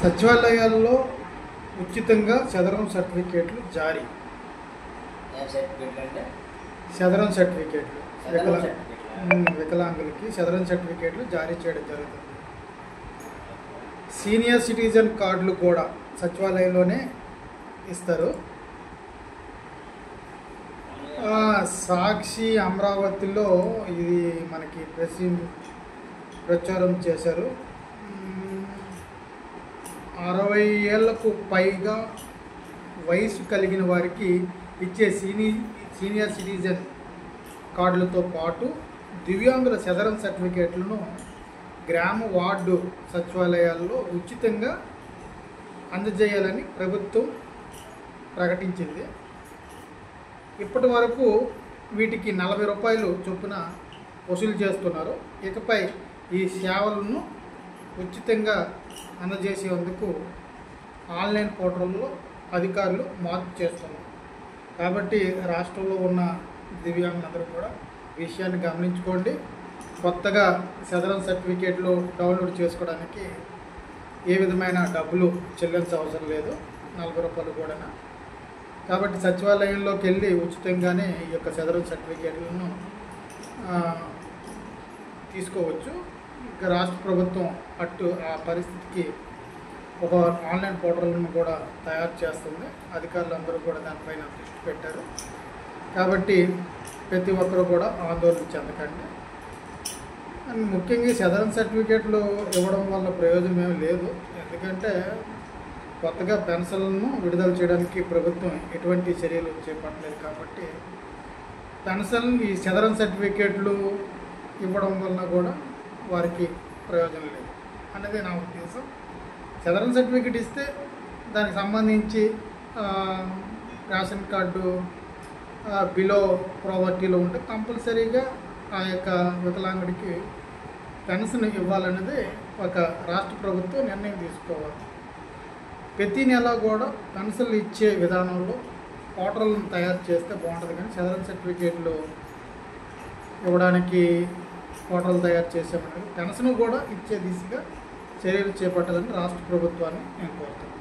సచివాలయాల్లో ఉచితంగా చదరం సర్టిఫికేట్లు జారీ. చదరం సర్టిఫికేట్లు వికలాంగులకి చదరం సర్టిఫికేట్లు జారీ చేయడం జరుగుతుంది. సీనియర్ సిటిజన్ కార్డులు కూడా సచివాలయంలోనే ఇస్తారు. సాక్షి అమరావతిలో ఇది మనకి ప్రచారం చేశారు. 60 ఏళ్లకు పైగా వయసు కలిగిన వారికి ఇచ్చే సీనియర్ సిటిజన్ కార్డులతో పాటు దివ్యాంగుల చదరం సర్టిఫికేట్లను గ్రామ వార్డు సచివాలయాల్లో ఉచితంగా అందజేయాలని ప్రభుత్వం ప్రకటించింది. ఇప్పటి వరకు వీటికి 40 రూపాయలు చొప్పున వసూలు చేస్తున్నారు. ఇకపై ఈ సేవలను ఉచితంగా అందజేసేందుకు ఆన్లైన్ పోర్టల్లో అధికారులు మార్పు చేస్తున్నారు. కాబట్టి రాష్ట్రంలో ఉన్న దివ్యాంగులందరూ కూడా విషయాన్ని గమనించుకోండి. కొత్తగా చదరం సర్టిఫికేట్లు డౌన్లోడ్ చేసుకోవడానికి ఏ విధమైన డబ్బులు చెల్లించే అవసరం లేదు, 40 రూపాయలు కూడా. కాబట్టి సచివాలయంలోకి వెళ్ళి ఉచితంగానే ఈ యొక్క చదరం సర్టిఫికేట్లను తీసుకోవచ్చు. ఇక రాష్ట్ర ప్రభుత్వం ఆ పరిస్థితికి ఒక ఆన్లైన్ పోర్టల్ను కూడా తయారు చేస్తుంది. అధికారులు అందరూ కూడా దానిపైన దృష్టి పెట్టారు. కాబట్టి ప్రతి ఒక్కరూ కూడా ఆందోళన చెందకండి. అండ్ ముఖ్యంగా చదరం సర్టిఫికేట్లు ఇవ్వడం వల్ల ప్రయోజనం ఏమీ లేదు. ఎందుకంటే కొత్తగా పెన్షన్లను విడుదల చేయడానికి ప్రభుత్వం ఎటువంటి చర్యలు చేపట్టలేదు. కాబట్టి పెన్షన్ ఈ చదరం సర్టిఫికేట్లు ఇవ్వడం వలన కూడా వారికి ప్రయోజనం లేదు అన్నది నా ఉద్దేశం. చదరం సర్టిఫికేట్ ఇస్తే దానికి సంబంధించి రేషన్ కార్డు బిలో ప్రావర్టీలో ఉంటే కంపల్సరీగా ఆ యొక్క వికలాంగుడికి పెన్షన్ ఇవ్వాలనేది ఒక రాష్ట్ర ప్రభుత్వం నిర్ణయం తీసుకోవాలి. ప్రతి నెల కూడా పెన్షన్లు ఇచ్చే విధానంలో పోర్టల్ను తయారు చేస్తే బాగుంటుంది. కానీ చదరం సర్టిఫికేట్లు ఇవ్వడానికి పోర్టల్ తయారు చేసామని పెన్షన్ కూడా ఇచ్చే దిశగా చర్యలు చేపట్టాలని రాష్ట్ర ప్రభుత్వాన్ని నేను కోరుతాను.